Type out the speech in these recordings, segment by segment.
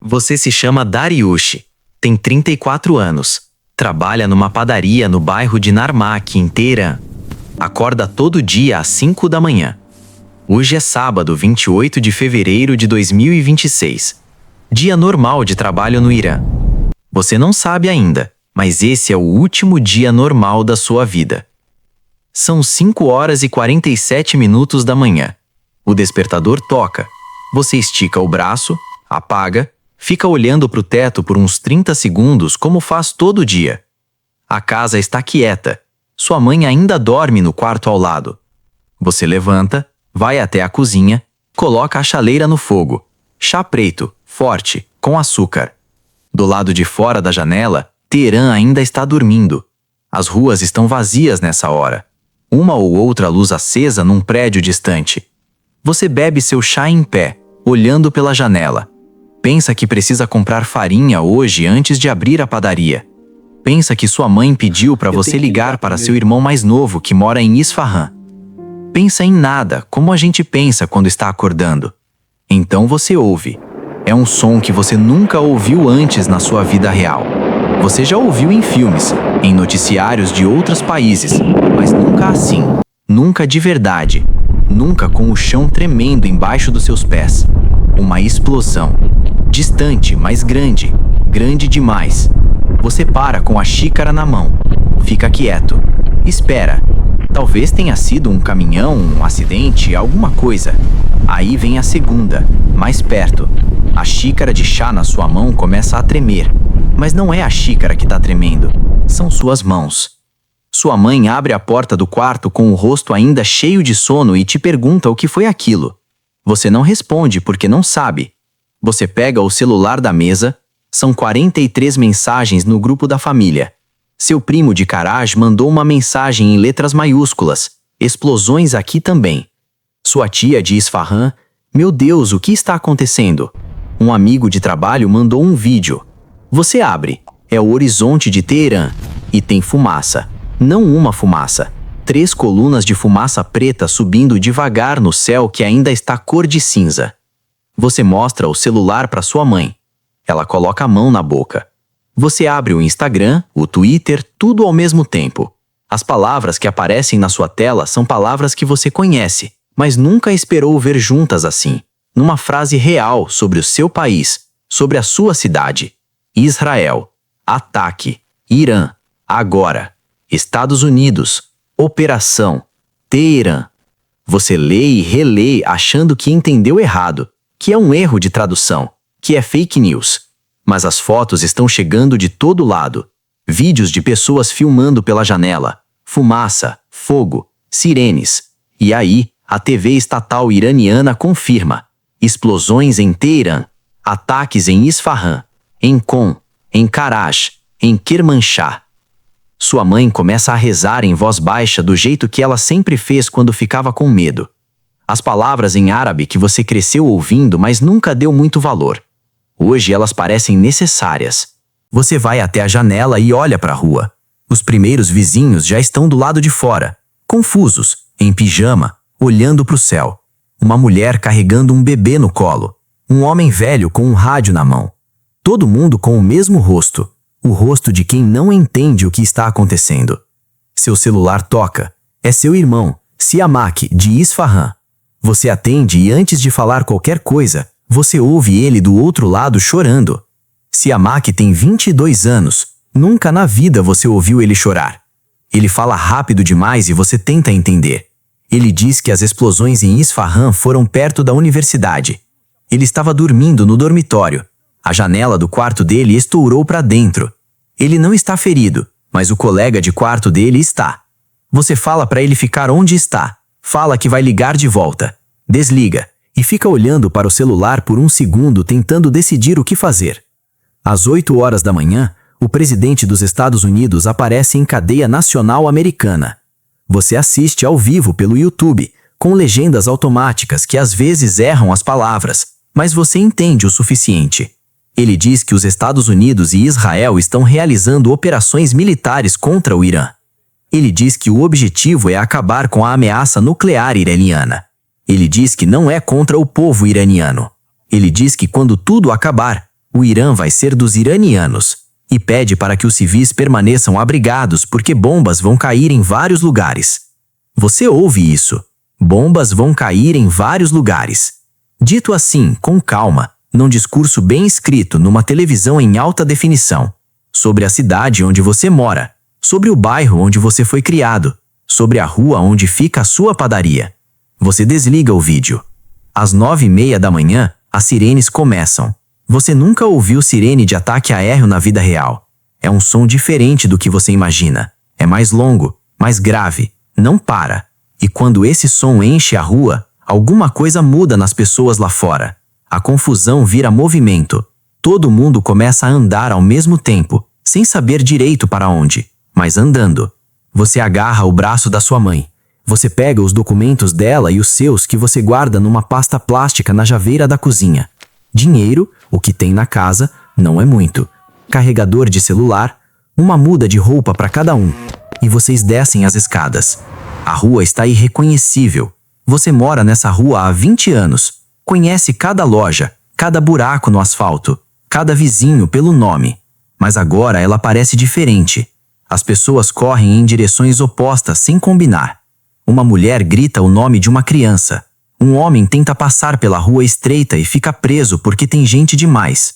Você se chama Dariush, tem 34 anos, trabalha numa padaria no bairro de Narmak, em Teherã. Acorda todo dia às 5 da manhã. Hoje é sábado, 28 de fevereiro de 2026. Dia normal de trabalho no Irã. Você não sabe ainda, mas esse é o último dia normal da sua vida. São 5 horas e 47 minutos da manhã. O despertador toca. Você estica o braço, apaga, fica olhando para o teto por uns 30 segundos como faz todo dia. A casa está quieta. Sua mãe ainda dorme no quarto ao lado. Você levanta, vai até a cozinha, coloca a chaleira no fogo. Chá preto, forte, com açúcar. Do lado de fora da janela, Teherã ainda está dormindo. As ruas estão vazias nessa hora. Uma ou outra luz acesa num prédio distante. Você bebe seu chá em pé, olhando pela janela. Pensa que precisa comprar farinha hoje antes de abrir a padaria. Pensa que sua mãe pediu para você ligar para seu irmão mais novo que mora em Isfahan. Pensa em nada, como a gente pensa quando está acordando. Então você ouve. É um som que você nunca ouviu antes na sua vida real. Você já ouviu em filmes, em noticiários de outros países, mas nunca assim. Nunca de verdade. Nunca com o chão tremendo embaixo dos seus pés. Uma explosão. Distante, mas grande. Grande demais. Você para com a xícara na mão. Fica quieto. Espera. Talvez tenha sido um caminhão, um acidente, alguma coisa. Aí vem a segunda, mais perto. A xícara de chá na sua mão começa a tremer. Mas não é a xícara que está tremendo. São suas mãos. Sua mãe abre a porta do quarto com o rosto ainda cheio de sono e te pergunta o que foi aquilo. Você não responde porque não sabe. Você pega o celular da mesa. São 43 mensagens no grupo da família. Seu primo de Karaj mandou uma mensagem em letras maiúsculas. Explosões aqui também. Sua tia de Isfahan. Meu Deus, o que está acontecendo? Um amigo de trabalho mandou um vídeo. Você abre. É o horizonte de Teherã. E tem fumaça. Não uma fumaça. 3 colunas de fumaça preta subindo devagar no céu que ainda está cor de cinza. Você mostra o celular para sua mãe. Ela coloca a mão na boca. Você abre o Instagram, o Twitter, tudo ao mesmo tempo. As palavras que aparecem na sua tela são palavras que você conhece, mas nunca esperou ver juntas assim. Numa frase real sobre o seu país, sobre a sua cidade. Israel. Ataque. Irã. Agora. Estados Unidos. Operação. Teherã. Você lê e relê achando que entendeu errado, que é um erro de tradução, que é fake news. Mas as fotos estão chegando de todo lado. Vídeos de pessoas filmando pela janela. Fumaça, fogo, sirenes. E aí, a TV estatal iraniana confirma. Explosões em Teherã. Ataques em Isfahan. Em Qom. Em Karaj. Em Kermanshah. Sua mãe começa a rezar em voz baixa do jeito que ela sempre fez quando ficava com medo. As palavras em árabe que você cresceu ouvindo, mas nunca deu muito valor. Hoje elas parecem necessárias. Você vai até a janela e olha para a rua. Os primeiros vizinhos já estão do lado de fora, confusos, em pijama, olhando para o céu. Uma mulher carregando um bebê no colo. Um homem velho com um rádio na mão. Todo mundo com o mesmo rosto. O rosto de quem não entende o que está acontecendo. Seu celular toca. É seu irmão, Siamak, de Isfahan. Você atende e antes de falar qualquer coisa, você ouve ele do outro lado chorando. Siamak tem 22 anos. Nunca na vida você ouviu ele chorar. Ele fala rápido demais e você tenta entender. Ele diz que as explosões em Isfahan foram perto da universidade. Ele estava dormindo no dormitório. A janela do quarto dele estourou para dentro. Ele não está ferido, mas o colega de quarto dele está. Você fala para ele ficar onde está. Fala que vai ligar de volta. Desliga. E fica olhando para o celular por um segundo tentando decidir o que fazer. Às 8 horas da manhã, o presidente dos Estados Unidos aparece em cadeia nacional americana. Você assiste ao vivo pelo YouTube, com legendas automáticas que às vezes erram as palavras, mas você entende o suficiente. Ele diz que os Estados Unidos e Israel estão realizando operações militares contra o Irã. Ele diz que o objetivo é acabar com a ameaça nuclear iraniana. Ele diz que não é contra o povo iraniano. Ele diz que quando tudo acabar, O Irã vai ser dos iranianos e pede para que os civis permaneçam abrigados porque bombas vão cair em vários lugares. Você ouve isso? Bombas vão cair em vários lugares. Dito assim, com calma, num discurso bem escrito numa televisão em alta definição, sobre a cidade onde você mora, sobre o bairro onde você foi criado, sobre a rua onde fica a sua padaria. Você desliga o vídeo. Às 9h30 da manhã, as sirenes começam. Você nunca ouviu sirene de ataque aéreo na vida real. É um som diferente do que você imagina. É mais longo, mais grave, não para. E quando esse som enche a rua, alguma coisa muda nas pessoas lá fora. A confusão vira movimento. Todo mundo começa a andar ao mesmo tempo, sem saber direito para onde, mas andando. Você agarra o braço da sua mãe. Você pega os documentos dela e os seus que você guarda numa pasta plástica na javeira da cozinha. Dinheiro, o que tem na casa, não é muito. Carregador de celular, uma muda de roupa para cada um. E vocês descem as escadas. A rua está irreconhecível. Você mora nessa rua há 20 anos. Conhece cada loja, cada buraco no asfalto, cada vizinho pelo nome. Mas agora ela parece diferente. As pessoas correm em direções opostas sem combinar. Uma mulher grita o nome de uma criança. Um homem tenta passar pela rua estreita e fica preso porque tem gente demais.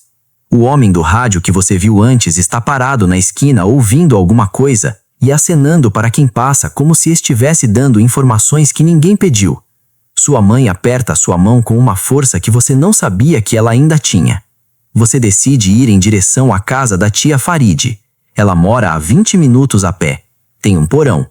O homem do rádio que você viu antes está parado na esquina ouvindo alguma coisa e acenando para quem passa como se estivesse dando informações que ninguém pediu. Sua mãe aperta sua mão com uma força que você não sabia que ela ainda tinha. Você decide ir em direção à casa da tia Farid. Ela mora a 20 minutos a pé. Tem um porão.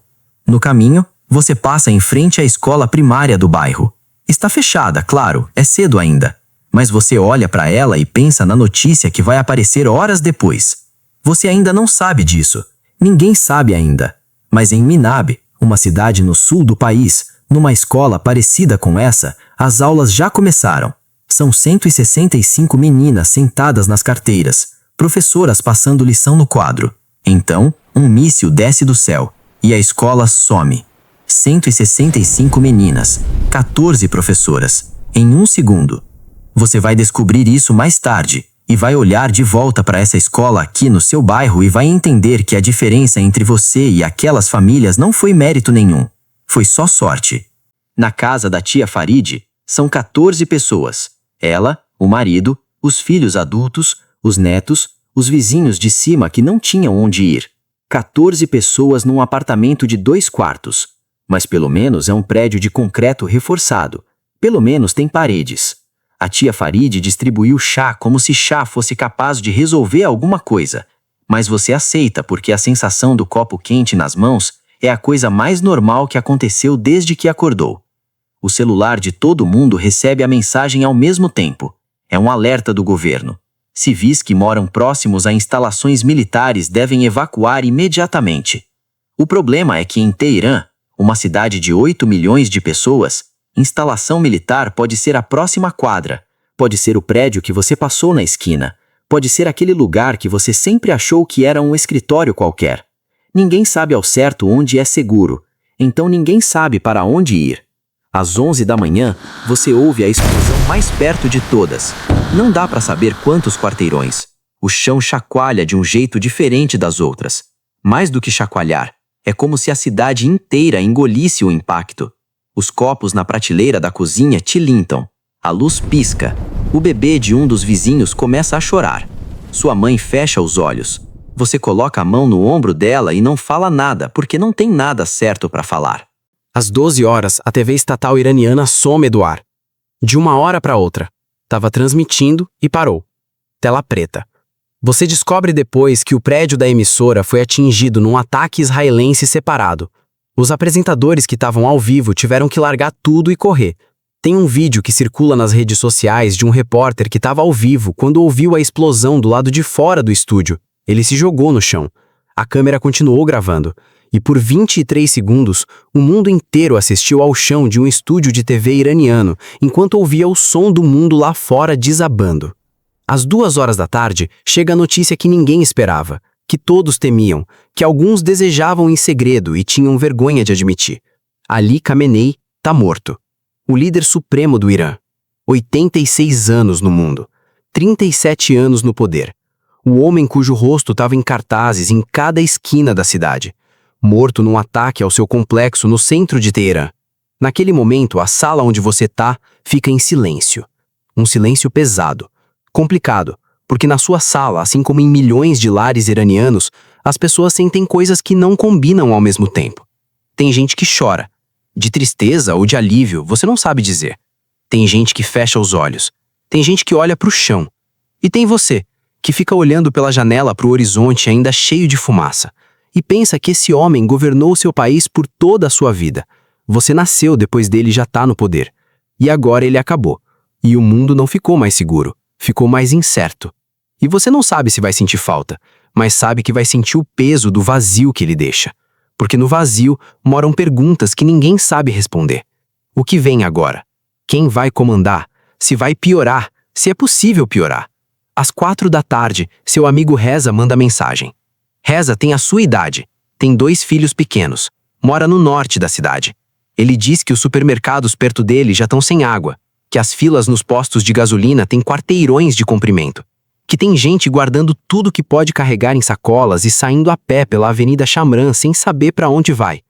No caminho, você passa em frente à escola primária do bairro. Está fechada, claro, é cedo ainda. Mas você olha para ela e pensa na notícia que vai aparecer horas depois. Você ainda não sabe disso. Ninguém sabe ainda. Mas em Minab, uma cidade no sul do país, numa escola parecida com essa, as aulas já começaram. São 165 meninas sentadas nas carteiras, professoras passando lição no quadro. Então, um míssil desce do céu e a escola some. 165 meninas, 14 professoras, em um segundo. Você vai descobrir isso mais tarde e vai olhar de volta para essa escola aqui no seu bairro e vai entender que a diferença entre você e aquelas famílias não foi mérito nenhum. Foi só sorte. Na casa da tia Farid, são 14 pessoas. Ela, o marido, os filhos adultos, os netos, os vizinhos de cima que não tinham onde ir. 14 pessoas num apartamento de 2 quartos. Mas pelo menos é um prédio de concreto reforçado. Pelo menos tem paredes. A tia Farid distribuiu chá como se chá fosse capaz de resolver alguma coisa. Mas você aceita porque a sensação do copo quente nas mãos é a coisa mais normal que aconteceu desde que acordou. O celular de todo mundo recebe a mensagem ao mesmo tempo. É um alerta do governo. Civis que moram próximos a instalações militares devem evacuar imediatamente. O problema é que em Teherã, uma cidade de 8 milhões de pessoas, instalação militar pode ser a próxima quadra, pode ser o prédio que você passou na esquina, pode ser aquele lugar que você sempre achou que era um escritório qualquer. Ninguém sabe ao certo onde é seguro, então ninguém sabe para onde ir. Às 11 da manhã, você ouve a explosão mais perto de todas. Não dá para saber quantos quarteirões. O chão chacoalha de um jeito diferente das outras. Mais do que chacoalhar, é como se a cidade inteira engolisse o impacto. Os copos na prateleira da cozinha tilintam. A luz pisca. O bebê de um dos vizinhos começa a chorar. Sua mãe fecha os olhos. Você coloca a mão no ombro dela e não fala nada porque não tem nada certo para falar. Às 12 horas, a TV estatal iraniana some do ar. De uma hora para outra. Estava transmitindo e parou. Tela preta. Você descobre depois que o prédio da emissora foi atingido num ataque israelense separado. Os apresentadores que estavam ao vivo tiveram que largar tudo e correr. Tem um vídeo que circula nas redes sociais de um repórter que estava ao vivo quando ouviu a explosão do lado de fora do estúdio. Ele se jogou no chão. A câmera continuou gravando. E por 23 segundos, o mundo inteiro assistiu ao chão de um estúdio de TV iraniano, enquanto ouvia o som do mundo lá fora desabando. Às 2 horas da tarde, chega a notícia que ninguém esperava, que todos temiam, que alguns desejavam em segredo e tinham vergonha de admitir. Ali Khamenei tá morto. O líder supremo do Irã. 86 anos no mundo. 37 anos no poder. O homem cujo rosto estava em cartazes em cada esquina da cidade. Morto num ataque ao seu complexo no centro de Teherã. Naquele momento, a sala onde você tá fica em silêncio. Um silêncio pesado. Complicado, porque na sua sala, assim como em milhões de lares iranianos, as pessoas sentem coisas que não combinam ao mesmo tempo. Tem gente que chora. De tristeza ou de alívio, você não sabe dizer. Tem gente que fecha os olhos. Tem gente que olha para o chão. E tem você, que fica olhando pela janela para o horizonte ainda cheio de fumaça. E pensa que esse homem governou seu país por toda a sua vida. Você nasceu depois dele já tá no poder. E agora ele acabou. E o mundo não ficou mais seguro. Ficou mais incerto. E você não sabe se vai sentir falta, mas sabe que vai sentir o peso do vazio que ele deixa. Porque no vazio moram perguntas que ninguém sabe responder. O que vem agora? Quem vai comandar? Se vai piorar? Se é possível piorar? Às 4 da tarde, seu amigo Reza manda mensagem. Reza tem a sua idade, tem 2 filhos pequenos, mora no norte da cidade. Ele diz que os supermercados perto dele já estão sem água, que as filas nos postos de gasolina têm quarteirões de comprimento, que tem gente guardando tudo que pode carregar em sacolas e saindo a pé pela Avenida Shamran sem saber para onde vai.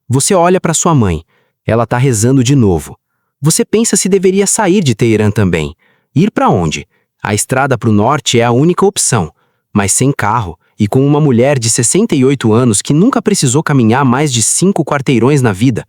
Você olha para sua mãe, ela tá rezando de novo. Você pensa se deveria sair de Teherã também. Ir para onde? A estrada para o norte é a única opção, mas sem carro e com uma mulher de 68 anos que nunca precisou caminhar mais de 5 quarteirões na vida.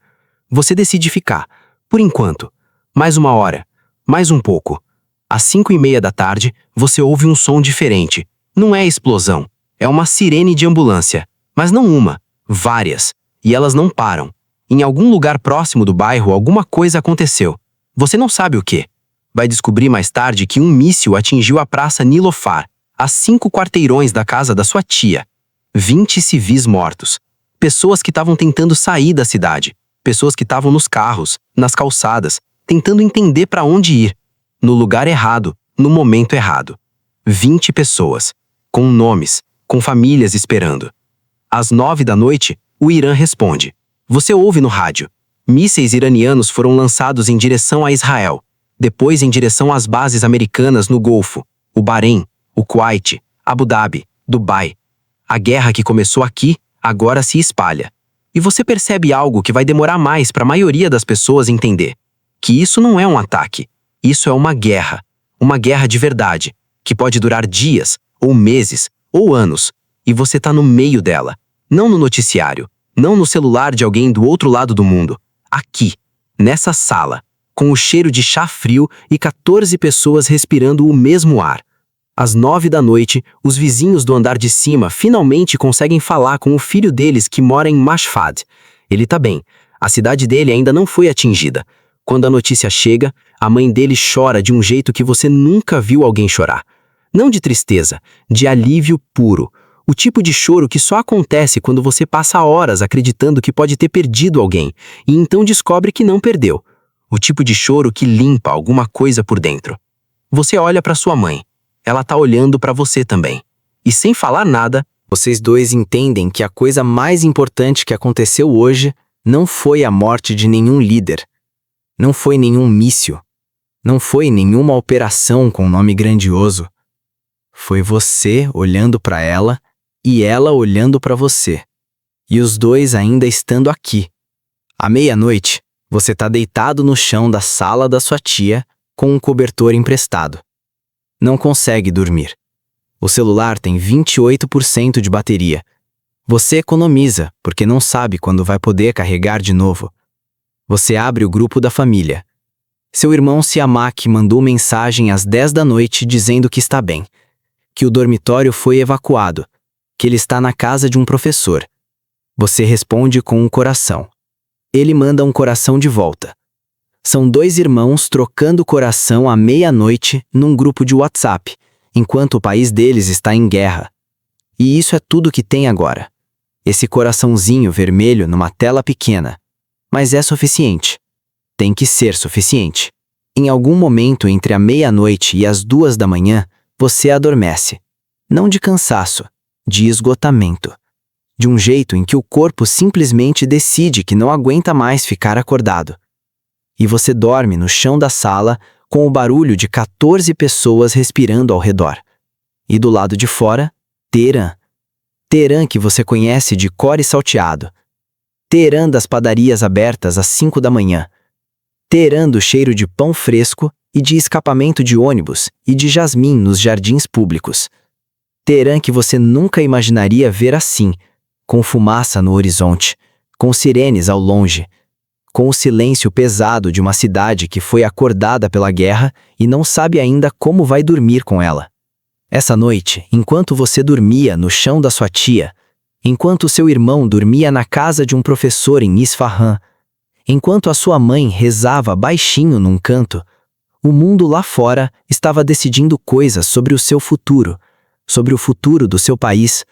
Você decide ficar, por enquanto, mais uma hora, mais um pouco. Às 5:30 da tarde, você ouve um som diferente. Não é explosão, é uma sirene de ambulância. Mas não uma, várias. E elas não param. Em algum lugar próximo do bairro, alguma coisa aconteceu. Você não sabe o quê. Vai descobrir mais tarde que um míssil atingiu a Praça Nilofar, a 5 quarteirões da casa da sua tia. 20 civis mortos. Pessoas que estavam tentando sair da cidade. Pessoas que estavam nos carros, nas calçadas, tentando entender para onde ir. No lugar errado, no momento errado. 20 pessoas, com nomes, com famílias esperando. Às 9 da noite, o Irã responde. Você ouve no rádio. Mísseis iranianos foram lançados em direção a Israel, depois em direção às bases americanas no Golfo, o Bahrein, o Kuwait, Abu Dhabi, Dubai. A guerra que começou aqui, agora se espalha. E você percebe algo que vai demorar mais para a maioria das pessoas entender. Que isso não é um ataque. Isso é uma guerra de verdade, que pode durar dias, ou meses, ou anos, e você tá no meio dela, não no noticiário, não no celular de alguém do outro lado do mundo, aqui, nessa sala, com o cheiro de chá frio e 14 pessoas respirando o mesmo ar. Às 9 da noite, os vizinhos do andar de cima finalmente conseguem falar com o filho deles que mora em Mashhad. Ele tá bem, a cidade dele ainda não foi atingida. Quando a notícia chega, a mãe dele chora de um jeito que você nunca viu alguém chorar. Não de tristeza, de alívio puro. O tipo de choro que só acontece quando você passa horas acreditando que pode ter perdido alguém e então descobre que não perdeu. O tipo de choro que limpa alguma coisa por dentro. Você olha para sua mãe. Ela tá olhando para você também. E sem falar nada, vocês dois entendem que a coisa mais importante que aconteceu hoje não foi a morte de nenhum líder. Não foi nenhum míssil. Não foi nenhuma operação com nome grandioso. Foi você olhando para ela e ela olhando para você. E os dois ainda estando aqui. À meia-noite, você tá deitado no chão da sala da sua tia com um cobertor emprestado. Não consegue dormir. O celular tem 28% de bateria. Você economiza porque não sabe quando vai poder carregar de novo. Você abre o grupo da família. Seu irmão Siamak mandou mensagem às 10 da noite dizendo que está bem, que o dormitório foi evacuado, que ele está na casa de um professor. Você responde com um coração. Ele manda um coração de volta. São 2 irmãos trocando coração à meia-noite num grupo de WhatsApp, enquanto o país deles está em guerra. E isso é tudo que tem agora. Esse coraçãozinho vermelho numa tela pequena. Mas é suficiente. Tem que ser suficiente. Em algum momento entre a meia-noite e as 2 da manhã, você adormece. Não de cansaço, de esgotamento. De um jeito em que o corpo simplesmente decide que não aguenta mais ficar acordado. E você dorme no chão da sala com o barulho de 14 pessoas respirando ao redor. E do lado de fora, Teherã. Teherã que você conhece de cor e salteado. Teherã das padarias abertas às 5 da manhã. Teherã do cheiro de pão fresco e de escapamento de ônibus e de jasmim nos jardins públicos. Teherã que você nunca imaginaria ver assim, com fumaça no horizonte, com sirenes ao longe, com o silêncio pesado de uma cidade que foi acordada pela guerra e não sabe ainda como vai dormir com ela. Essa noite, enquanto você dormia no chão da sua tia, enquanto seu irmão dormia na casa de um professor em Isfahan, enquanto a sua mãe rezava baixinho num canto, o mundo lá fora estava decidindo coisas sobre o seu futuro, sobre o futuro do seu país,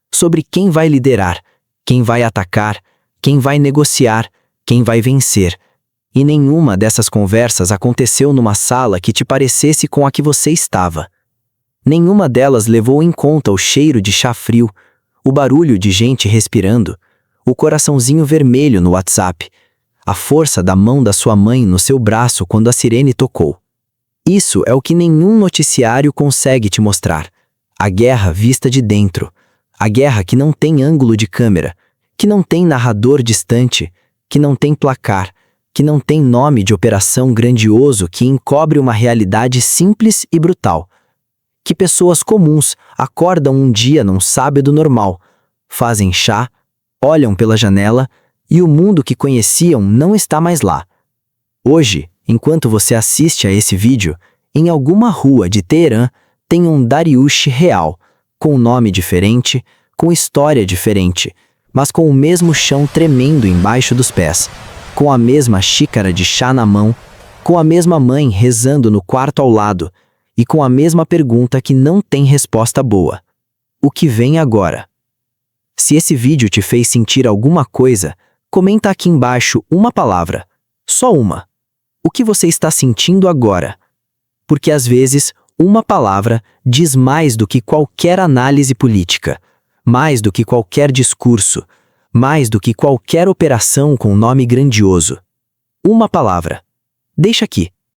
sobre quem vai liderar, quem vai atacar, quem vai negociar, quem vai vencer. E nenhuma dessas conversas aconteceu numa sala que te parecesse com a que você estava. Nenhuma delas levou em conta o cheiro de chá frio, o barulho de gente respirando, o coraçãozinho vermelho no WhatsApp, a força da mão da sua mãe no seu braço quando a sirene tocou. Isso é o que nenhum noticiário consegue te mostrar. A guerra vista de dentro. A guerra que não tem ângulo de câmera, que não tem narrador distante, que não tem placar, que não tem nome de operação grandioso que encobre uma realidade simples e brutal. Que pessoas comuns acordam um dia num sábado normal, fazem chá, olham pela janela e o mundo que conheciam não está mais lá. Hoje, enquanto você assiste a esse vídeo, em alguma rua de Teherã tem um Dariush real, com nome diferente, com história diferente, mas com o mesmo chão tremendo embaixo dos pés, com a mesma xícara de chá na mão, com a mesma mãe rezando no quarto ao lado e com a mesma pergunta que não tem resposta boa. O que vem agora? Se esse vídeo te fez sentir alguma coisa, comenta aqui embaixo uma palavra, só uma. O que você está sentindo agora? Porque às vezes, uma palavra diz mais do que qualquer análise política, mais do que qualquer discurso, mais do que qualquer operação com nome grandioso. Uma palavra. Deixa aqui.